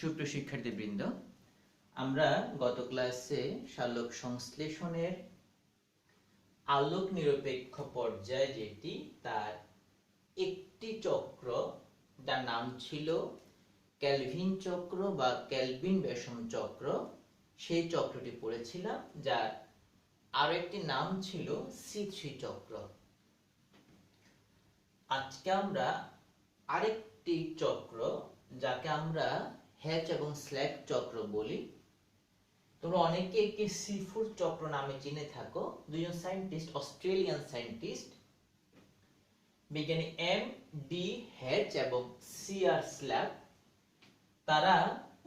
সুপ্রিয় শিক্ষার্থীবৃন্দ, আমরা গত ক্লাসে সালোক সংশ্লেষণের আলোক নিরপেক্ষ পর্যায় যেটি তার একটি চক্র যার নাম ছিল ক্যালভিন চক্র বা ক্যালভিন বেসম চক্র, সেই চক্রটি পড়েছিলাম, যার আরো একটি নাম ছিল C3 চক্র। আজকে আমরা আরেকটি চক্র যাকে আমরা হ্যাচ এবং স্ল্যাক চক্র বলি। তোমরা অনেকে একে C4 চক্র নামে চিনে থাকো। দুজন সায়েন্টিস্ট, অস্ট্রেলিয়ান সায়েন্টিস্ট, বিজ্ঞানী M.D. হ্যাচ এবং C.R. স্ল্যাক, তারা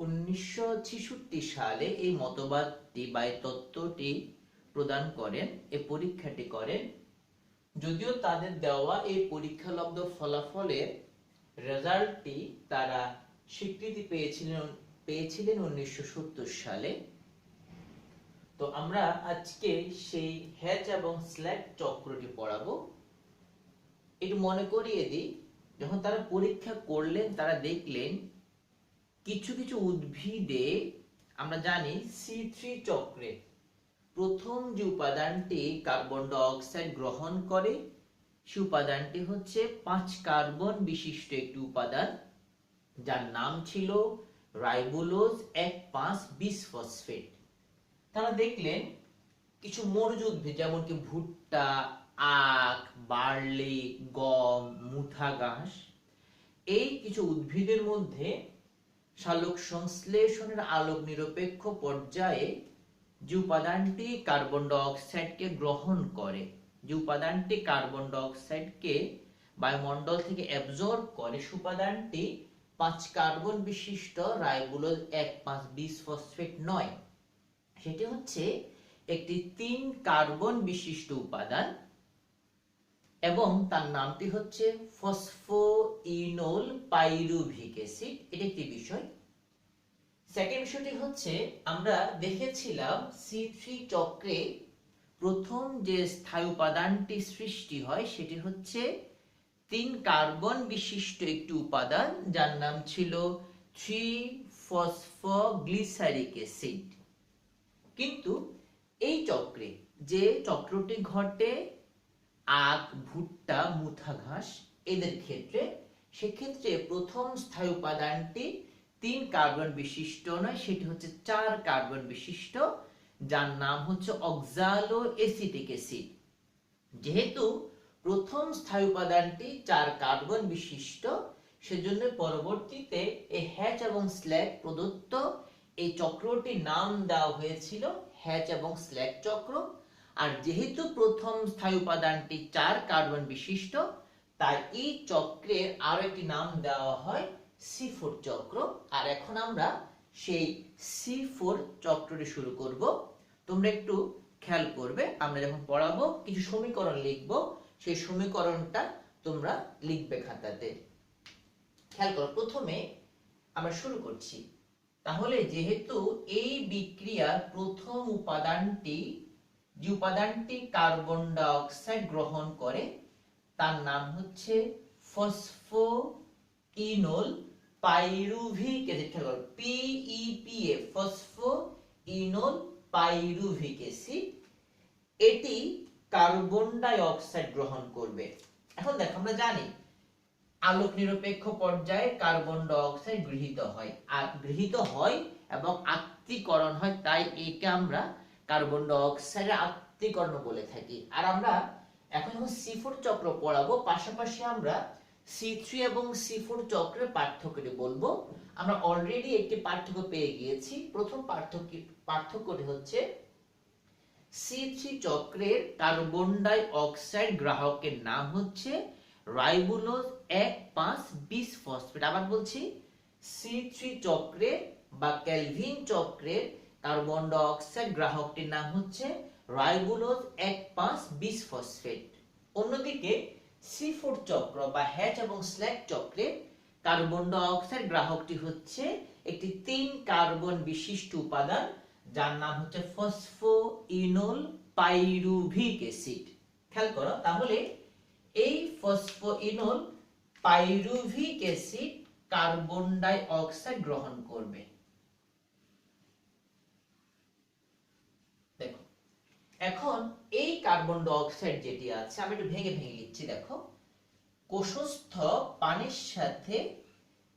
1966 সালে এই মতবাদটি বা এই তত্ত্বটি প্রদান করেন, এই পরীক্ষাটি করেন। যদিও তাদের দেওয়া এই পরীক্ষালব্ধ ফলাফলের রেজাল্টটি তারা স্বীকৃতি পেয়েছিলেন 1970 সালে। তো আমরা আজকে সেই হ্যাচ এবং স্ল্যাক চক্রটি পড়াবো। একটু মনে করিয়ে দিই, যখন তারা পরীক্ষা করলেন তারা দেখলেন কিছু কিছু উদ্ভিদে, আমরা জানি C3 চক্রে প্রথম যে উপাদানটি কার্বন ডাই অক্সাইড গ্রহণ করে সেই উপাদানটি হচ্ছে 5 কার্বন বিশিষ্ট একটি উপাদান যার নাম ছিল রাইবোলোজ 1,5-বিসফসফেট। তারা দেখলেন কিছু মরুজ উদ্ভিদ যেমন কি ভুট্টা, আখ, বার্লি, গম, মুথা ঘাস, এই কিছু উদ্ভিদের মধ্যে সালোক সংশ্লেষণের আলোক নিরপেক্ষ পর্যায়ে যে উপাদানটি কার্বন ডাই অক্সাইডকে গ্রহণ করে, যে উপাদানটি কার্বন ডাই অক্সাইডকে বায়ুমণ্ডল থেকে অ্যাবজর্ব করে, সে উপাদানটি 5 কার্বন বিশিষ্ট রাইবোলোজ 1,5-বিসফসফেট নয়, সেটি হচ্ছে একটি 3 কার্বন বিশিষ্ট উপাদান এবং তার নামটি হচ্ছে ফসফোইনোল পাইরুভিক অ্যাসিড। এটা একটি বিষয়। সেকেন্ড বিষয়টি হচ্ছে, আমরা দেখেছিলাম C3 চক্রে প্রথম যে স্থায়ী উপাদানটি সৃষ্টি হয় সেটি হচ্ছে 3 কার্বন বিশিষ্ট একটি উপাদান যার নাম ছিল 3-ফসফোগ্লিসারিক অ্যাসিড। কিন্তু এই চক্রে, যে চক্রটি ঘটে আখ, ভুট্টা, মুথা ঘাস এদের ক্ষেত্রে, সেক্ষেত্রে প্রথম স্থায়ী উপাদানটি 3 কার্বন বিশিষ্ট নয়, সেটি হচ্ছে 4 কার্বন বিশিষ্ট যার নাম হচ্ছে অক্সালো এসিটিক অ্যাসিড। যেহেতু প্রথম স্থায়ী উপাদানটি 4 কার্বন বিশিষ্ট, সেজন্য পরবর্তীতে এই হ্যাচ এবং স্ল্যাক প্রদত্ত এই চক্রটির নাম দেওয়া হয়েছিল হ্যাচ এবং স্ল্যাক চক্র। আর যেহেতু প্রথম স্থায়ী উপাদানটি 4 কার্বন বিশিষ্ট, তাই এই চক্রের আরো একটি নাম দেওয়া হয় C4 চক্র। আর এখন আমরা সেই C4 চক্রটি শুরু করব। তোমরা একটু খেয়াল করবে, আমরা যখন পড়াবো কিছু সমীকরণ লিখব, সেই সমীকরণটা তোমরা লিখবে খাতাতে। খেয়াল করো, প্রথমে আমরা শুরু করছি। তাহলে যেহেতু এই বিক্রিয়ার প্রথম উপাদানটি, যে উপাদানটি কার্বন ডাই অক্সাইড গ্রহণ করে, তার নাম হচ্ছে phosphoenol pyruvic acid. PEPA, phosphoenol pyruvic acid, এটি কার্বন ডাই অক্সাইড গ্রহণ করবে। এখন দেখো, আমরা জানি আলোক নিরপেক্ষ পর্যায়ে কার্বন ডাই অক্সাইড গৃহীত হয় এবং আত্তীকরণ হয়, তাই একে আমরা কার্বন ডাই অক্সাইডের আত্তীকরণ বলে থাকি। আর আমরা এখন যখন C4 চক্র পড়াবো, পাশাপাশি আমরা C3 এবং C4 চক্রের পার্থক্যটি বলবো। আমরা অলরেডি একটি পার্থক্য পেয়ে গিয়েছি। প্রথম পার্থক্যটি হচ্ছে C3 চক্রের কার্বন ডাই অক্সাইড গ্রাহকের নাম হচ্ছে রাইবোলোজ 1,5-বিসফসফেট। আবার বলছি, C3 চক্রে বা ক্যালভিন চক্রের কার্বন ডাই অক্সাইড গ্রাহকটির নাম হচ্ছে রাইবোলোজ 1,5-বিসফসফেট। অন্যদিকে C4 চক্র বা হ্যাচ এবং স্ল্যাক চক্রে কার্বন ডাই অক্সাইড গ্রাহকটি হচ্ছে একটি 3 কার্বন বিশিষ্ট উপাদান যার নাম হচ্ছে ফসফোইনোল পাইরুভিক অ্যাসিড। খেয়াল করো, তাহলে এই ফসফোইনোল pyruvic acid carbon dioxide গ্রহণ করবে। দেখো এখন এই কার্বন ডাই অক্সাইড যেটি আছে আমি একটু ভেঙে ভেঙে লিখছি। দেখো কোষস্থ পানির সাথে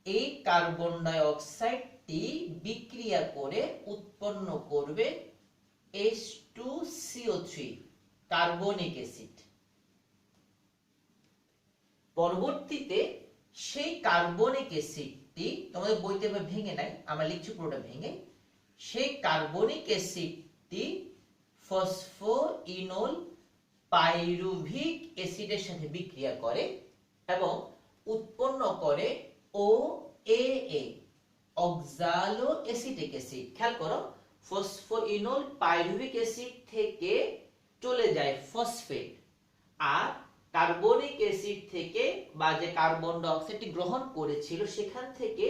এই কার্বন ডাই অক্সাইডটি বিক্রিয়া করে উৎপন্ন করবে H2CO3 কার্বনিক অ্যাসিড। পরবর্তীতে সেই কার্বনিক অ্যাসিডটি তোমাদের বইতে ভেঙে নাই, আমরা লিখছি পুরোটা ভেঙে, সেই কার্বনিক অ্যাসিডটি ফসফোইনোল পাইরুভিক অ্যাসিডের সাথে বিক্রিয়া করে এবং উৎপন্ন করে OAA অক্সালো অ্যাসিটিক অ্যাসিড। খেয়াল করো, ফসফোইনোল পাইরুভিক অ্যাসিড থেকে চলে যায় ফসফেট, আর কার্বনিক অ্যাসিড থেকে বা যে কার্বন ডাই অক্সাইডটি গ্রহণ করেছিল সেখান থেকে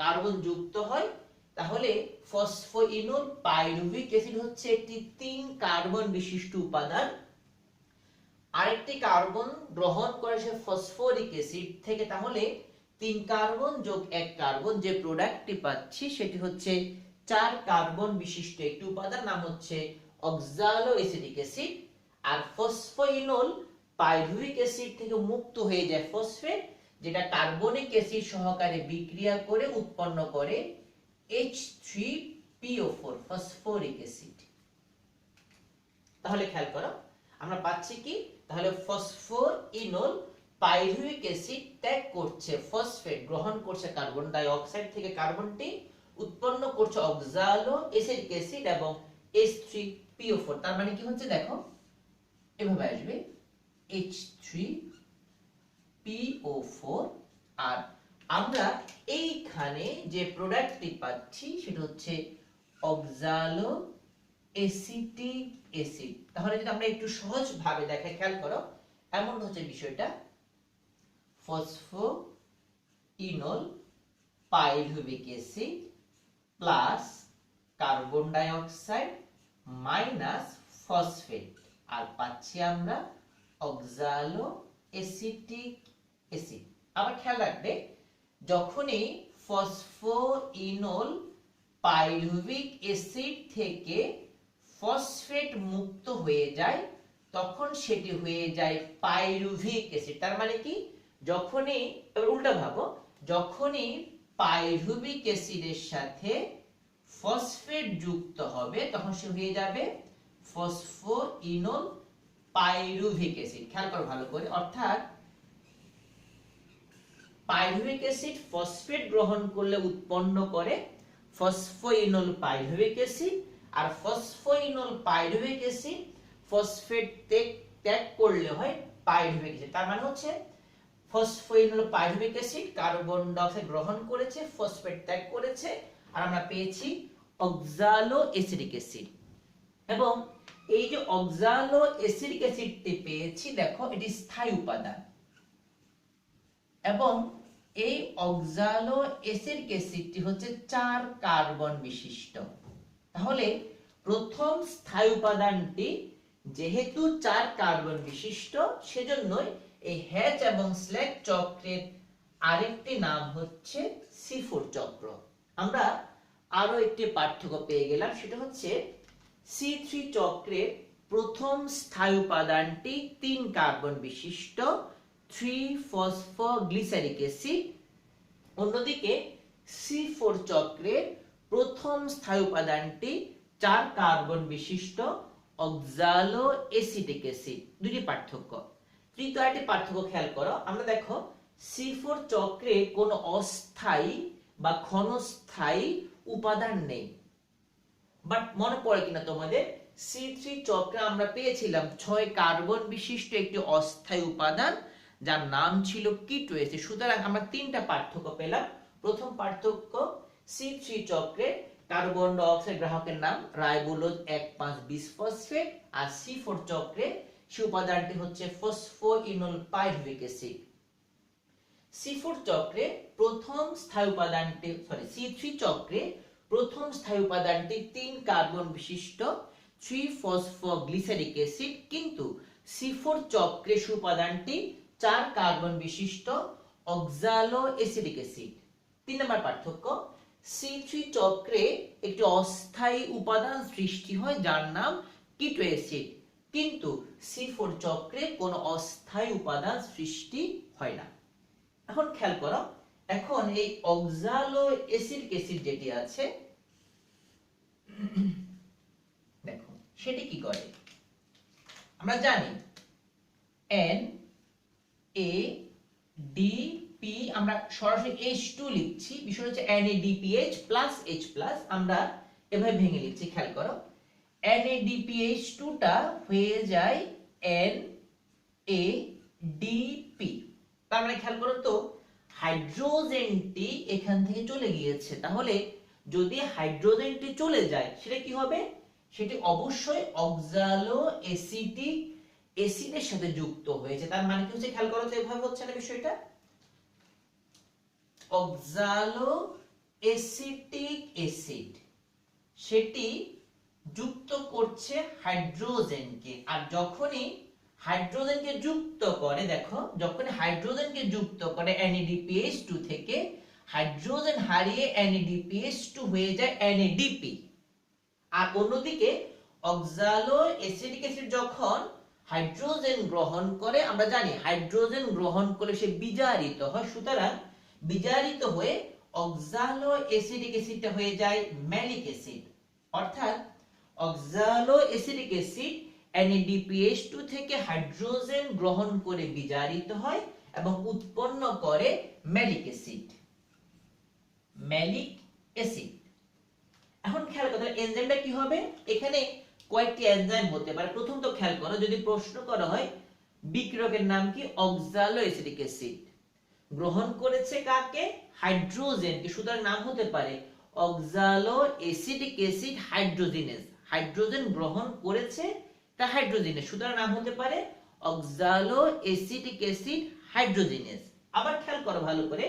কার্বন যুক্ত হয়। তাহলে ফসফোইনোল পাইরুভিক অ্যাসিড হচ্ছে একটি 3 কার্বন বিশিষ্ট উপাদান। আরেকটি কার্বন গ্রহণ করে সে ফসফরিক অ্যাসিড থেকে, তাহলে 3 কার্বন যোগ 1 কার্বন যে প্রোডাক্টটি পাচ্ছি সেটি হচ্ছে 4 কার্বন বিশিষ্ট একটি উপাদান, নাম হচ্ছে অক্সালো অ্যাসিটিক অ্যাসিড। আর ফসফোইনোল পাইরুভিক অ্যাসিড থেকে মুক্ত হয়ে যায় ফসফেট, যেটা কার্বনিক অ্যাসিড সহকারে বিক্রিয়া করে উৎপন্ন করে H3PO4 ফসফরিক অ্যাসিড। তাহলে খেয়াল করো আমরা পাচ্ছি কি, তাহলে ফসফোইনোল পাইরুভিক অ্যাসিড ত্যাগ করছে ফসফেট, গ্রহণ করছে কার্বন ডাই অক্সাইড থেকে কার্বনটি, উৎপন্ন করছে অক্সালো অ্যাসিটিক অ্যাসিড এবং H3PO4। তার মানে কি হচ্ছে দেখো এভাবে আসবে H3PO4। আর আমরা এইখানে যে প্রোডাক্টটি পাচ্ছি সেটা হচ্ছে অক্সালো অ্যাসিটিক অ্যাসিড। তাহলে যদি আমরা একটু সহজ ভাবে দেখাই, খেয়াল করো এমন হচ্ছে বিষয়টা, ফসফোইনোল pyruvic acid plus carbon dioxide minus phosphate, আর পাচ্ছি আমরা অক্সালো অ্যাসিটিক অ্যাসিড। আবার খেয়াল রাখবে, যখনই ফসফোইনোল পাইরুভিক অ্যাসিড থেকে ফসফেট মুক্ত হয়ে যায় তখন সেটি হয়ে যায় পাইরুভিক অ্যাসিড। তার মানে কি, যখনই, এবার উল্টা ভাবো, যখনই পাইরুভিক অ্যাসিডের সাথে ফসফেট যুক্ত হবে তখন সে হয়ে যাবে ফসফোইনোল পাইরুভিক অ্যাসিড। খেয়াল করো ভালো করে, অর্থাৎ পাইরুভিক অ্যাসিড ফসফেট গ্রহণ করলে উৎপন্ন করে ফসফোইনোল পাইরুভিক অ্যাসিড, আর ফসফোইনোল পাইরুভিক অ্যাসিড ফসফেট ত্যাগ করলে হয় পাইরুভিক অ্যাসিড। তার মানে হচ্ছে phosphoenol pyruvic acid carbon dioxide গ্রহণ করেছে, ফসফেট ত্যাগ করেছে, আর আমরা পেয়েছি অক্সালো অ্যাসিটিক অ্যাসিড। এবং এই যে অক্সালো অ্যাসিটিক অ্যাসিডটি পেয়েছি, দেখো এটি স্থায়ী উপাদান এবং এই অক্সালো অ্যাসিটিক অ্যাসিডটি হচ্ছে 4 কার্বন বিশিষ্ট। তাহলে প্রথম স্থায়ী উপাদানটি যেহেতু 4 কার্বন বিশিষ্ট, সেজন্যই এই হ্যাচ এবং স্ল্যাগ চক্রের আরেকটি নাম হচ্ছে C4 চক্র। আমরা আরো একটি পার্থক্য পেয়ে গেলাম, সেটা হচ্ছে C3 চক্রের প্রথম স্থায়ী উপাদানটি 3 কার্বন বিশিষ্ট 3-ফসফোগ্লিসারিক অ্যাসিড, অন্যদিকে C4 চক্রের প্রথম স্থায়ী উপাদানটি 4 কার্বন বিশিষ্ট অক্সালো অ্যাসিটিক অ্যাসিড। দুটি পার্থক্য। তৃতীয় একটি পার্থক্য খেয়াল করো, আমরা দেখো C4 চক্রে কোনো অস্থায়ী বা ক্ষণস্থায়ী উপাদান নেই। বাট মনে পড়ে কিনা তোমাদের, C3 চক্রে আমরা পেয়েছিলাম 6 কার্বন বিশিষ্ট একটি অস্থায়ী উপাদান যার নাম ছিল কিটো অ্যাসিড। সুতরাং আমরা 3টা পার্থক্য পেলাম। প্রথম পার্থক্য, C3 চক্রে কার্বন ডাই অক্সাইড গ্রাহকের নাম রাইবোলোজ 1,5-বিসফসফেট, আর C4 চক্রে সেই উপাদানটি হচ্ছে ফসফোইনোল পাইরুভিক অ্যাসিড। C4 চক্রে প্রথম স্থায়ী উপাদানটি, C3 চক্রে প্রথম স্থায়ী উপাদানটি 3 কার্বন বিশিষ্ট 3-ফসফোগ্লিসারিক অ্যাসিড, কিন্তু C4 চক্রে সেই উপাদানটি 4 কার্বন বিশিষ্ট অক্সালো অ্যাসিটিক অ্যাসিড। 3 নম্বর পার্থক্য, C3 চক্রে একটি অস্থায়ী উপাদান সৃষ্টি হয় যার নাম কিটো অ্যাসিড, কিন্তু C4 চক্রে কোনো অস্থায়ী উপাদান সৃষ্টি হয় না। এখন খেয়াল করো, এখন এই অক্সালো অ্যাসিডিক অ্যাসিড যেটি আছে দেখো সেটি কি করে, আমরা জানি NADP, আমরা সরাসরি H2 লিখছি, বিষয় হচ্ছে NADPH প্লাস H প্লাস, আমরা এভাবে ভেঙে লিখছি। খেয়াল করো, NADPH2 টা হয়ে যায় NADP, তার মানে খেয়াল করো তো হাইড্রোজেনটি এখান থেকে চলে গিয়েছে, তাহলে যদি হাইড্রোজেনটি চলে যায় সেটা কি হবে, সেটি অবশ্যই অক্সালো অ্যাসিডিক অ্যাসিডের সাথে যুক্ত হয়েছে। তার মানে কি হচ্ছে, খেয়াল করো তো এভাবে হচ্ছে না বিষয়টা, অক্সালো অ্যাসিটিক অ্যাসিড সেটি যুক্ত করছে হাইড্রোজেনকে, আর যখনই হাইড্রোজেনকে যুক্ত করে, দেখো যখনই হাইড্রোজেনকে যুক্ত করে NADPH2 থেকে হাইড্রোজেন হারিয়ে NADPH2 হয়ে যায় NADP। আর অন্যদিকে অক্সালো অ্যাসিটিক অ্যাসিড যখন হাইড্রোজেন গ্রহণ করে, আমরা জানি হাইড্রোজেন গ্রহণ করে সে বিজারিত হয়, সুতরাং বিজারিত হয়ে অক্সালো অ্যাসিটিক অ্যাসিডটা হয়ে যায় ম্যালিক অ্যাসিড। অর্থাৎ অক্সালো অ্যাসিটিক অ্যাসিড NADPH2 থেকে হাইড্রোজেন গ্রহণ করে বিজারিত হয় এবং উৎপন্ন করে ম্যালিক অ্যাসিড। Malic acid. এখন খেয়াল করো এনজাইমটা কি হবে, এখানে কয়েকটি এনজাইম হতে পারে। প্রথম তো খেয়াল করো, যদি প্রশ্ন করা হয় বিক্রিয়কের নাম কি, অক্সালো অ্যাসিটিক অ্যাসিড গ্রহণ করেছে কাকে, হাইড্রোজেনকে, সুতরাং নাম হতে পারে অক্সালো অ্যাসিটিক অ্যাসিড হাইড্রোজিনেজ। হাইড্রোজেন গ্রহণ করেছে তা হাইড্রোজিনেজ, সুতরাং নাম হতে পারে অক্সালো অ্যাসিটিক অ্যাসিড হাইড্রোজিনেজ। আবার খেয়াল করো ভালো করে,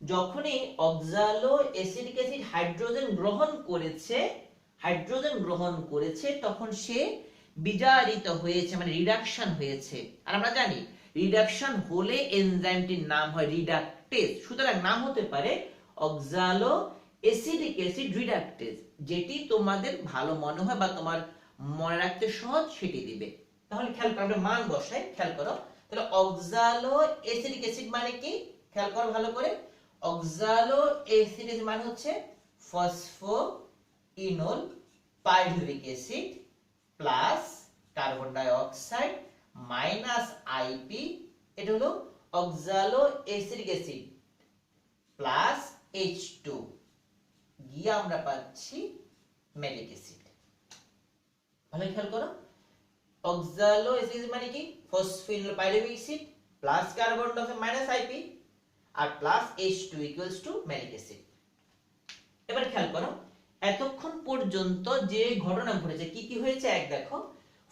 যখনই অক্সালো অ্যাসিটিক অ্যাসিড হাইড্রোজেন গ্রহণ করেছে তখন সে বিজারিত হয়েছে, মানে রিডাকশন হয়েছে। আর আমরা জানি রিডাকশন হলে এনজাইমটির নাম হয় রিডাকটেজ, সুতরাং নাম হতে পারে অক্সালো অ্যাসিটিক অ্যাসিড রিডাকটেজ। যেটি তোমাদের ভালো মনে হয় বা তোমার মনে রাখতে সহজ সেটি দিবে। তাহলে খেয়াল করো, আমরা মান বসাই, খেয়াল করো তাহলে অক্সালো অ্যাসিটিক অ্যাসিড মানে কি, খেয়াল করো ভালো করে, অক্সালো অ্যাসিড মানে হচ্ছে phosphoenol pyruvic acid plus carbon dioxide minus IP, এটা হলো অক্সালো অ্যাসিটিক অ্যাসিড প্লাস H2 গিয়ে আমরা পাচ্ছি ম্যালিক অ্যাসিড। ভালো খেয়াল করো, অক্সালো অ্যাসিড মানে কি, phosphoenol pyruvic acid plus carbon dioxide minus IP আর plus H2 equals to malic acid. এবার খেয়াল করো এতক্ষণ পর্যন্ত যে ঘটনা ঘটেছে কি কি হয়েছে, এক দেখো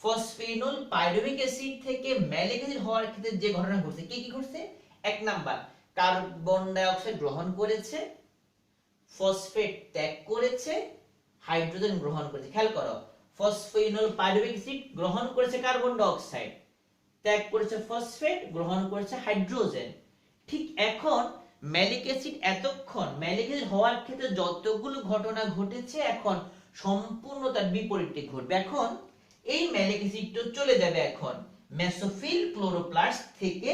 ফসফিনোল পাইরুভিক অ্যাসিড থেকে ম্যালিক অ্যাসিড হওয়ার ক্ষেত্রে যে ঘটনা ঘটছে কি কি ঘটছে, এক নাম্বার কার্বন ডাই অক্সাইড গ্রহণ করেছে, ফসফেট ত্যাগ করেছে, হাইড্রোজেন গ্রহণ করেছে। খেয়াল করো ফসফিনোল পাইরুভিক অ্যাসিড গ্রহণ করেছে কার্বন ডাই অক্সাইড, ত্যাগ করেছে ফসফেট, গ্রহণ করেছে হাইড্রোজেন। ঠিক এখন ম্যালিক অ্যাসিড, এতক্ষণ ম্যালিক অ্যাসিড হওয়ার ক্ষেত্রে যতগুলো ঘটনা ঘটেছে এখন সম্পূর্ণ তার বিপরীতটি ঘটবে। এখন এই ম্যালিক অ্যাসিডটা চলে যাবে এখন মেসোফিল ক্লোরোপ্লাস্ট থেকে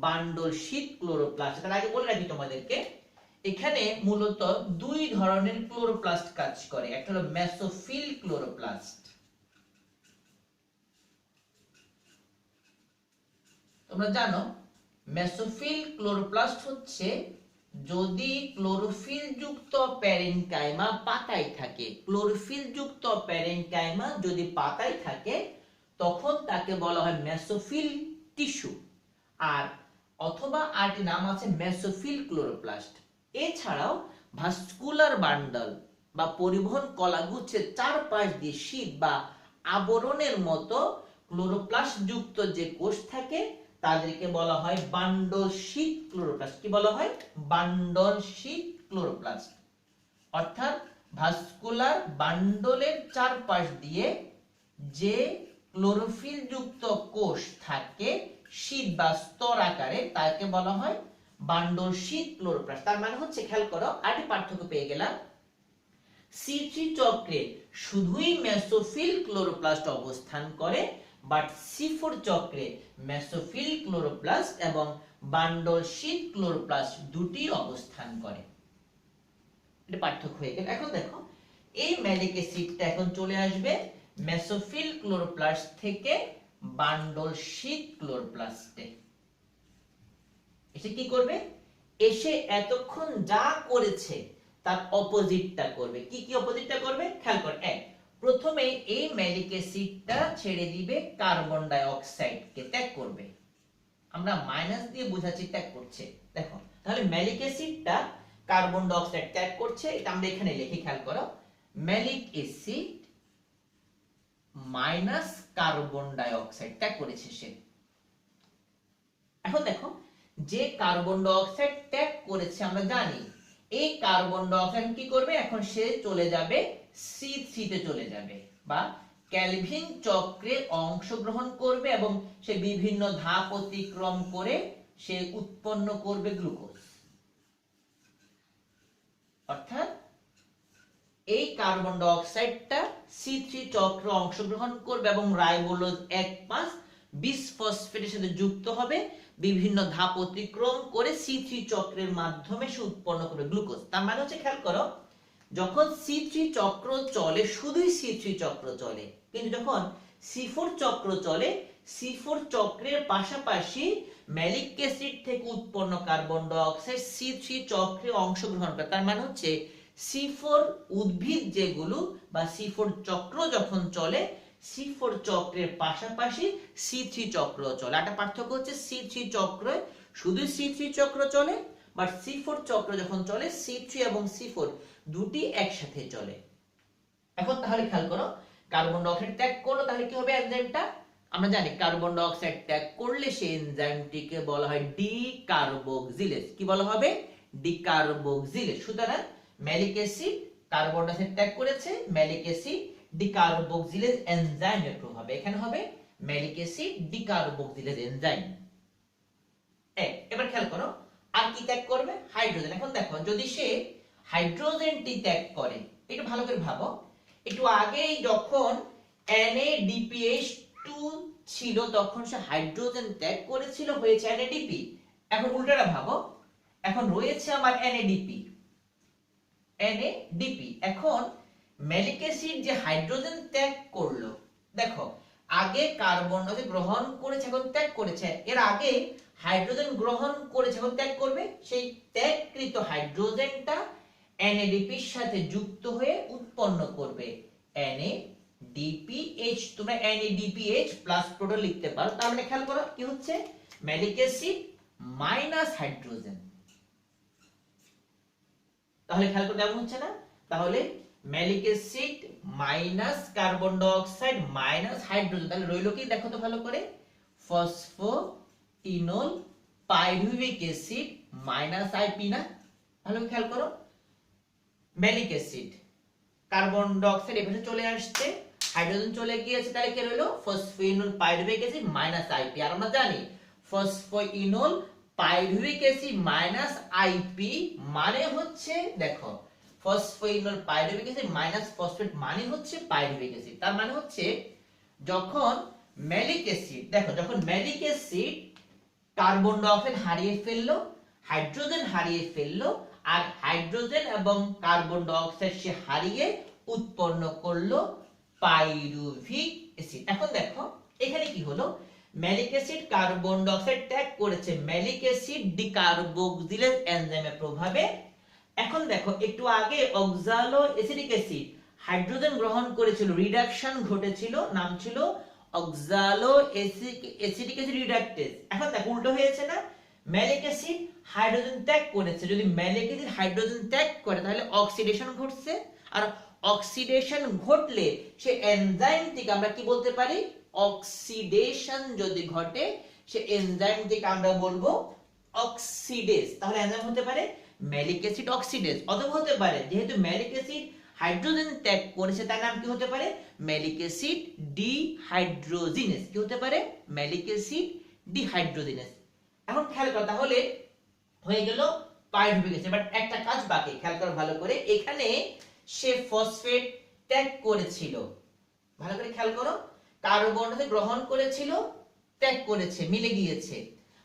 বান্ডল শীট ক্লোরোপ্লাস্ট। তার আগে বলে রাখি তোমাদেরকে, এখানে মূলত দুই ধরনের ক্লোরোপ্লাস্ট কাজ করে, একটা হলো মেসোফিল ক্লোরোপ্লাস্ট, তোমরা জানো মেসোফিল ক্লোরোপ্লাস্ট হচ্ছে যদি ক্লোরোফিল যুক্ত প্যারেনকাইমা পাতায় থাকে, ক্লোরোফিল যুক্ত প্যারেনকাইমা যদি পাতায় থাকে তখন তাকে বলা হয় মেসোফিল টিস্যু, আর অথবা আরেকটি নাম আছে মেসোফিল ক্লোরোপ্লাস্ট। এছাড়াও ভাস্কুলার বান্ডল বা পরিবহন কলাগুচ্ছের চারপাশ দিয়ে শীট বা আবরণের মতো ক্লোরোপ্লাস্ট যুক্ত যে কোষ থাকে তাদেরকে বলা হয় বান্ডল শীট ক্লোরোপ্লাস্ট। কি বলা হয়, বান্ডল শীট ক্লোরোপ্লাস্ট। অর্থাৎ ভাস্কুলার বান্ডলের চারপাশ দিয়ে যে ক্লোরোফিল যুক্ত কোষ থাকে শীট বা স্তর আকারে তাকে বলা হয় বান্ডলশীট ক্লোরোপ্লাস্ট। তার মানে হচ্ছে খেয়াল করো আরেকটি পার্থক্য পেয়ে গেলাম, C3 চক্রে শুধুই মেসোফিল ক্লোরোপ্লাস্ট অবস্থান করে, বাট C4 চক্রে মেসোফিল ক্লোরোপ্লাস্ট এবং বান্ডলশীট ক্লোরোপ্লাস্ট দুটি অবস্থান করে। এটা পার্থক্য হয়ে গেল। এখন দেখো এই ম্যালিক অ্যাসিডটা এখন চলে আসবে মেসোফিল ক্লোরোপ্লাস্ট থেকে বান্ডলশীট ক্লোরোপ্লাস্টে। এসে কি করবে? এসে এতক্ষণ যা করেছে তার অপোজিটটা করবে। কি কি অপোজিটটা করবে খেয়াল কর। এক, প্রথমে এই ম্যালিক অ্যাসিডটা ছেড়ে দিবে কার্বন ডাই অক্সাইডকে ত্যাগ করবে। আমরা মাইনাস দিয়ে বোঝাচ্ছি ত্যাগ করছে। দেখো তাহলে ম্যালিক অ্যাসিডটা কার্বন ডাই অক্সাইড ত্যাগ করছে, এটা আমরা এখানে লিখি, খেয়াল করো। Malic acid minus carbon die oxide ত্যাগ করেছে সে। এখন দেখো যে কার্বন ডাই অক্সাইড ত্যাগ করেছে আমরা জানি এই কার্বন ডাই অক্সাইড কি করবে, এখন সে চলে যাবে C3 তে চলে যাবে, বা ক্যালভিন চক্রে অংশগ্রহণ করবে এবং সে বিভিন্ন ধাপ অতিক্রম করে সে উৎপন্ন করবে গ্লুকোজ। অর্থাৎ এই কার্বন ডাই অক্সাইডটা C3 চক্রে অংশগ্রহণ করবে এবং রাইবোলোজ 1,5 বিসফসফেটের সাথে যুক্ত হবে, বিভিন্ন ধাপ অতিক্রম করে C3 চক্রের মাধ্যমে সে উৎপন্ন করবে গ্লুকোজ। তার মানে হচ্ছে খেয়াল করো যখন C3 চক্র চলে শুধুই C3 চক্র চলে, কিন্তু যখন C4 চক্র চলে C4 চক্রের পাশাপাশি ম্যালিক অ্যাসিড থেকে উৎপন্ন কার্বন ডাই অক্সাইড C3 চক্রে অংশগ্রহণ করে। তার মানে হচ্ছে C4 উদ্ভিদ যেগুলো বা C4 চক্র যখন চলে C4 চক্রের পাশাপাশি C3 চক্র চলে। একটা পার্থক্য হচ্ছে C3 চক্রে শুধু C3 চক্র চলে, বাট C4 চক্র যখন চলে C3 এবং C4 দুটি একসাথে চলে। এখন তাহলে খেয়াল করো কার্বন ডাই অক্সাইড ত্যাগ করলো, তাহলে কি হবে এনজাইমটা? আমরা জানি কার্বন ডাই অক্সাইড ত্যাগ করলে সেই এনজাইমটিকে বলা হয় ডিকার্বক্সিলেজ। কি বলা হবে? ডিকার্বক্সিলেজ। সুতরাং malic acid carbon die oxide ত্যাগ করেছে, ম্যালিক অ্যাসিড ডিকার্বক্সিলেজ এনজাইমের প্রভাবে এখানে হবে ম্যালিক অ্যাসিড ডিকার্বক্সিলেজ এনজাইম। এবার খেয়াল করো আর কি ত্যাগ করবে? হাইড্রোজেন। এখন দেখো যদি সে হাইড্রোজেনটি ত্যাগ করে, একটু ভালো করে ভাবো, একটু আগেই যখন NADPH2 ছিল তখন সে হাইড্রোজেন ত্যাগ করেছিল, হয়েছে NADP। এখন উল্টাটা ভাবো, এখন রয়েছে আমার NADP। এখন ম্যালিক অ্যাসিড যে হাইড্রোজেন ত্যাগ করলো, দেখো আগে কার্বন ডাই গ্রহণ করেছে এখন ত্যাগ করেছে, এর আগে হাইড্রোজেন গ্রহণ করেছে এখন ত্যাগ করবে, সেই ত্যাগকৃত হাইড্রোজেনটা NADP এর সাথে যুক্ত হয়ে উৎপন্ন করবে NADPH। তোমরা NADPH প্লাস প্রোটন লিখতে পারো। তার মানে খেয়াল করো কি হচ্ছে, ম্যালিক অ্যাসিড মাইনাস হাইড্রোজেন। তাহলে খেয়াল করতে এমন হচ্ছে না? তাহলে malic acid minus carbon dioxide minus hydrogen, তাহলে রইল কি দেখো তো ভালো করে, ফসফোইনোল পাইরুভিক অ্যাসিড মাইনাস IP না? ভালো খেয়াল করো, malic acid carbon die oxide এখানে চলে আসছে, হাইড্রোজেন চলে গিয়েছে, তাহলে কি রইল? ফসফোইনোল পাইরুভিক অ্যাসিড মাইনাস IP। আর আমরা জানি ফসফোইনোল পাইরুভিক অ্যাসিড মাইনাস IP মানে হচ্ছে, দেখো ফসফোইনোল পাইরুভিক অ্যাসিড মাইনাস ফসফেট মানে হচ্ছে পাইরুভিক অ্যাসিড। তার মানে হচ্ছে যখন ম্যালিক অ্যাসিড, দেখো যখন malic acid carbon die oxide হারিয়ে ফেললো, হাইড্রোজেন হারিয়ে ফেললো, আর হাইড্রোজেন এবং কার্বন ডাই অক্সাইড সে হারিয়ে উৎপন্ন করলো পাইরুভিক অ্যাসিড। এখন দেখো এখানে কি হলো, malic acid carbon die oxide ত্যাগ করেছে ম্যালিক অ্যাসিড ডিকার্বক্সিলেজ এনজাইমের প্রভাবে। এখন দেখো একটু আগে অক্সালো অ্যাসিটিক অ্যাসিড হাইড্রোজেন গ্রহণ করেছিল, রিডাকশন ঘটেছিল, নাম ছিল অক্সালো অ্যাসিটিক অ্যাসিড রিডাকটেজ। এখন দেখো উল্টো হয়েছে না? ম্যালিক অ্যাসিড হাইড্রোজেন ত্যাগ করেছে, যদি ম্যালিক অ্যাসিড হাইড্রোজেন ত্যাগ করে তাহলে অক্সিডেশন ঘটছে, আর অক্সিডেশন ঘটলে সে এনজাইমটিকে আমরা কি বলতে পারি? অক্সিডেশন যদি ঘটে সে এনজাইমটিকে আমরা বলবো অক্সিডেজ। তাহলে এনজাইম হতে পারে ম্যালিক অ্যাসিড অক্সিডেজ, অথবা হতে পারে যেহেতু ম্যালিক অ্যাসিড হাইড্রোজেন ত্যাগ করেছে তার নাম কি হতে পারে? Malic acid dehydrogenase. কি হতে পারে? Malic acid dehydrogenase. এখন খেয়াল করো তাহলে হয়ে গেল পাইরুভিক অ্যাসিড। বাট একটা কাজ বাকি, খেয়াল করো ভালো করে, এখানে সে ফসফেট ত্যাগ করেছিল, ভালো করে খেয়াল করো, কার্বনটাকে গ্রহণ করেছিল, ত্যাগ করেছে, মিলে গিয়েছে,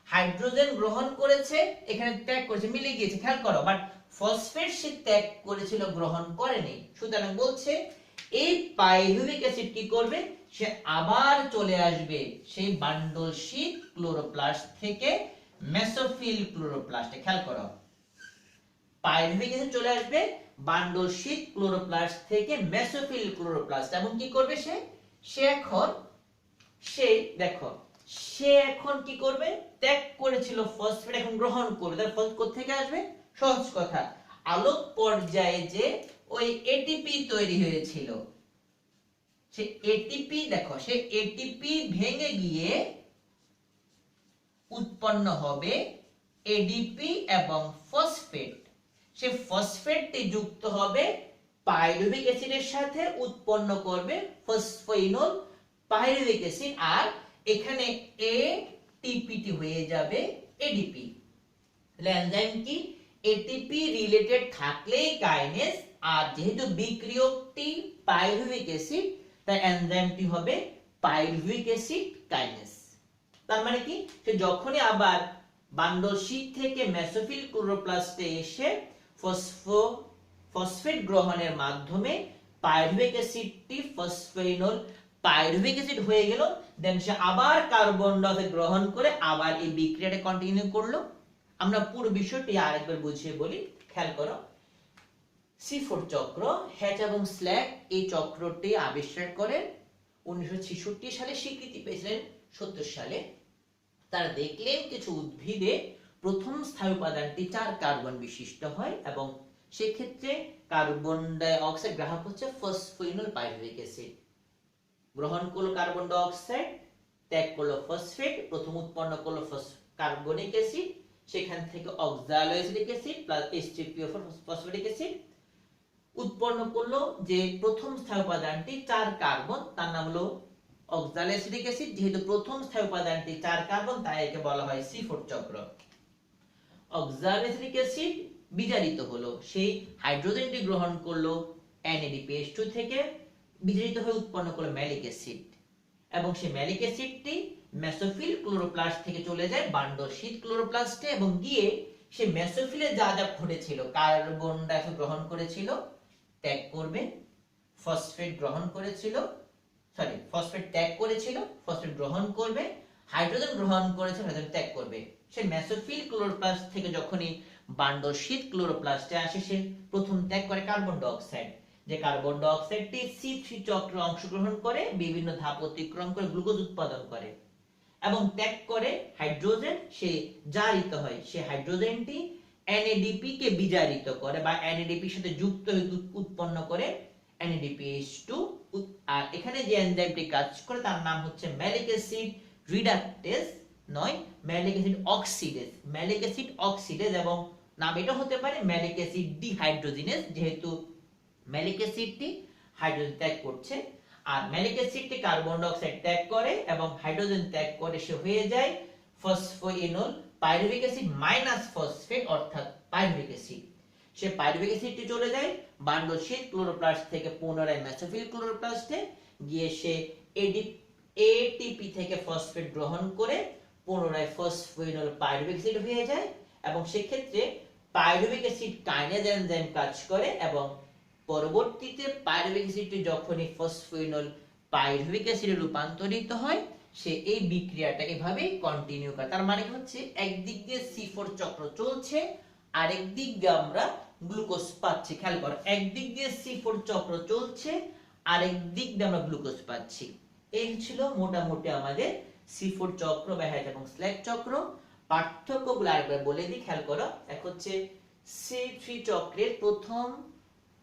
হাইড্রোজেন গ্রহণ করেছে, এখানে ত্যাগ করেছে, মিলে গিয়েছে, খেয়াল করো, বাট ফসফেট সে ত্যাগ করেছিল, গ্রহণ করেনি। সুতরাং বলছে এই পাইরুভিক অ্যাসিড কি করবে, সে আবার চলে আসবে সেই বান্ডলশীট ক্লোরোপ্লাস্ট থেকে মেসোফিল ক্লোরোপ্লাস্টে। খেয়াল করো, পাইরুভিক অ্যাসিড চলে আসবে বান্ডলশীট ক্লোরোপ্লাস্ট থেকে মেসোফিল ক্লোরোপ্লাস্ট, এবং কি করবে সে, দেখো সে এখন কি করবে, ত্যাগ করেছিল ফসফেট, এখন গ্রহণ করবে। তার ফসফেট কোথা থেকে আসবে, সহজ কথা, আলোক পর্যায়ে যে ওই এটিপি তৈরি হয়েছিল, সে এটিপি, দেখো সে এটিপি ভেঙে গিয়ে উৎপন্ন হবে এডিপি এবং ফসফেট। সে ফসফেটটি যুক্ত হবে পাইরুভিক অ্যাসিডের সাথে, উৎপন্ন করবে ফসফোইনল পাইরুভিক অ্যাসিড, আর এখানে এটিপিটি হয়ে যাবে এডিপি। তাহলে এনজাইম কি, এটিপি রিলেটেড থাকলেই কাইনেজ, আর যেহেতু বিক্রিয়কটি পাইরুভিক অ্যাসিড, তাই এনজাইমটি হবে পাইরুভিক অ্যাসিড কাইনেজ। তার মানে কি, সে যখনই আবার বান্ডলশীট থেকে মেসোফিল ক্লোরোপ্লাস্টে এসে ফসফেট গ্রহণের মাধ্যমে পাইরুভিক অ্যাসিডটি ফসফেইনল পাইরুভিক অ্যাসিড হয়ে গেল, দেন সে আবার কার্বন ডাই অক্সাইড গ্রহণ করে আবার এই বিক্রিয়াটা কন্টিনিউ করলো। আমরা পুরো বিষয়টি আরেকবার বুঝিয়ে বলি, খেয়াল করো, C4 চক্র, হ্যাচ এবং স্ল্যাক এই চক্রটি আবিষ্কার করেন 1966 সালে, স্বীকৃতি পেয়েছিলেন 70 সালে। তারা দেখলেন কিছু উদ্ভিদে প্রথম স্থায়ী উপাদানটি 4 কার্বন বিশিষ্ট হয়, এবং সেক্ষেত্রে কার্বন ডাই অক্সাইড গ্রাহক হচ্ছে ফসফোইনল পাইরুভিক অ্যাসিড, গ্রহণ করলো কার্বন ডাই অক্সাইড, ত্যাগ করলো ফসফেট, প্রথম উৎপন্ন করলো কার্বনিক অ্যাসিড, সেখান থেকে অক্সালোএসিটিক acid plus H3PO4 phosphatic acid, উৎপন্ন করলো যে প্রথম স্থায়ী উপাদানটি 4 কার্বন, তার নাম হলো অক্সালোএসিটিক অ্যাসিড। যেহেতু প্রথম স্থায়ী উপাদানটি 4 কার্বন, তাই একে বলা হয় C4 চক্র। অক্সালোএসিটিক অ্যাসিড বিজারিত হলো, সেই হাইড্রোজেনটি গ্রহণ করলো NADPH2 থেকে, বিজারিত হয়ে উৎপন্ন করলো ম্যালিক অ্যাসিড, এবং সেই ম্যালিক অ্যাসিডটি মেসোফিল ক্লোরোপ্লাস্ট থেকে চলে যায় বান্ডলশীট ক্লোরোপ্লাস্টে, এবং গিয়ে সে মেসোফিলে যা যা ঘটেছিল, কার্বন ডাই অক্সাইড গ্রহণ করেছিল, ত্যাগ করবে, ফসফেট গ্রহণ করেছিল, ফসফেট ত্যাগ করেছিল, ফসফেট গ্রহণ করবে, হাইড্রোজেন গ্রহণ করেছে, হাইড্রোজেন ত্যাগ করবে। সে মেসোফিল ক্লোরোপ্লাস্ট থেকে যখনই বান্ডলশীট ক্লোরোপ্লাস্টে আসে, সে প্রথম ত্যাগ করে কার্বন ডাই অক্সাইড, যে কার্বন ডাই অক্সাইডটি C3 চক্রে অংশগ্রহণ করে বিভিন্ন ধাপ অতিক্রম করে গ্লুকোজ উৎপাদন করে, এবং ত্যাগ করে হাইড্রোজেন, সে জারিত হয়, সে হাইড্রোজেনটি NADP কে বিজারিত করে বা NADP এর সাথে যুক্ত হয়ে উৎপন্ন করে NADPH2, আর এখানে যে এনজাইমটি কাজ করে তার নাম হচ্ছে ম্যালিক অ্যাসিড রিডাকটেজ, নয় malic acid oxidase, malic acid oxidase, এবং নাম এটা হতে পারে ম্যালিক অ্যাসিড ডিহাইড্রোজিনেজ, যেহেতু ম্যালিক অ্যাসিডটি হাইড্রোজেন ত্যাগ করছে, আর ম্যালিক অ্যাসিডটি কার্বন ডাই অক্সাইড ত্যাগ করে এবং হাইড্রোজেন ত্যাগ করে, সে হয়ে যায় ফসফোইনল পাইরুভিক অ্যাসিড মাইনাস ফসফেট, অর্থাৎ পাইরুভিক অ্যাসিড। সে পাইরুভিক অ্যাসিডটি চলে যায় বান্ডলশীট ক্লোরোপ্লাস্ট থেকে পুনরায় মেসোফিল ক্লোরোপ্লাস্টে গিয়ে, সে এটিপি থেকে ফসফেট গ্রহণ করে পুনরায় ফসফোইনল পাইরুভিক অ্যাসিড হয়ে যায়, এবং সেক্ষেত্রে পাইরুভিক অ্যাসিড কাইনেজ এনজাইম কাজ করে, এবং পরবর্তীতে পাইরুভিক অ্যাসিডটি যখনই ফসফোইনল পাইরুভিক অ্যাসিডে রূপান্তরিত হয়, সে এই বিক্রিয়াটা এভাবে কন্টিনিউ করে। তার মানে হচ্ছে একদিক দিয়ে C4 চক্র চলছে, আরেক দিক দিয়ে আমরা গ্লুকোজ পাচ্ছি। খেয়াল করো, একদিক দিয়ে C4 চক্র চলছে, আরেক দিক দিয়ে আমরা গ্লুকোজ পাচ্ছি। এই ছিল মোটামুটি আমাদের C4 চক্র বা হ্যাচ এবং স্ল্যাক চক্র। পার্থক্যগুলো আরেকবার বলে দিই, খেয়াল করো। এক হচ্ছে C3 চক্রের প্রথম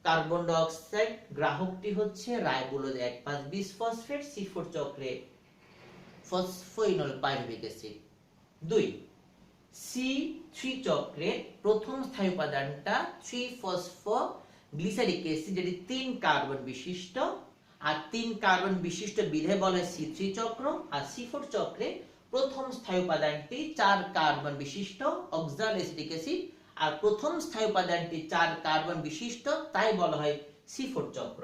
কার্বন ডাই অক্সাইড গ্রাহকটি হচ্ছে রাইবোলোজ 1,5-বিসফসফেট, C4 চক্রে ফসফোইনল পাইরুভিক অ্যাসিড। 2, C3 চক্রের প্রথম স্থায়ী উপাদানটা 3-ফসফোগ্লিসারিক অ্যাসিড, যেটি 3 কার্বন বিশিষ্ট, আর 3 কার্বন বিশিষ্ট বিধায় বলা হয় C3 চক্র। আর C4 চক্রে প্রথম স্থায়ী উপাদানটি 4 কার্বন বিশিষ্ট অক্সালোএসিটিক অ্যাসিড, আর প্রথম স্থায়ী উপাদানটি 4 কার্বন বিশিষ্ট, তাই বলা হয় C4 চক্র।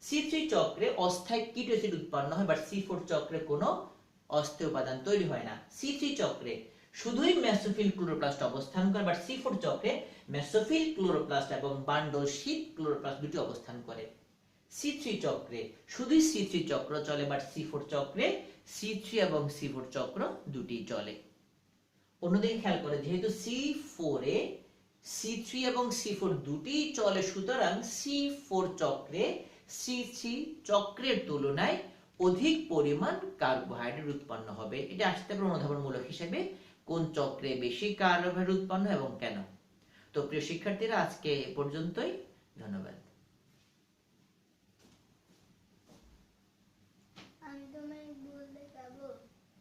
C3 চক্রে অস্থায়ী কিটো অ্যাসিড উৎপন্ন হয়, বাট C4 চক্রে কোনো অস্থায়ী উপাদান তৈরি হয় না। C3 চক্রে শুধুই মেসোফিল ক্লোরোপ্লাস্ট অবস্থান করে, বাট C4 চক্রে মেসোফিল ক্লোরোপ্লাস্ট এবং বান্ডল শীট ক্লোরোপ্লাস্ট দুটি অবস্থান করে। C3 চক্রে শুধুই C3 চক্র চলে, বাট C4 চক্রে C3 এবং C4 চক্র দুটি চলে। অন্যদিকে খেয়াল করে, যেহেতু C4 এ C3 এবং C4 দুটি চলে, সুতরাং C4 চক্রে C3 চক্রের তুলনায় অধিক পরিমাণ কার্বোহাইড্রেট উৎপন্ন হবে। এটা আসতে পারে অনুধাবনমূলক হিসেবে, কোন চক্রে বেশি কার্বোহাইড্রেট উৎপন্ন এবং কেন। তো প্রিয় শিক্ষার্থীরা, আজকে এ পর্যন্তই। ধন্যবাদ।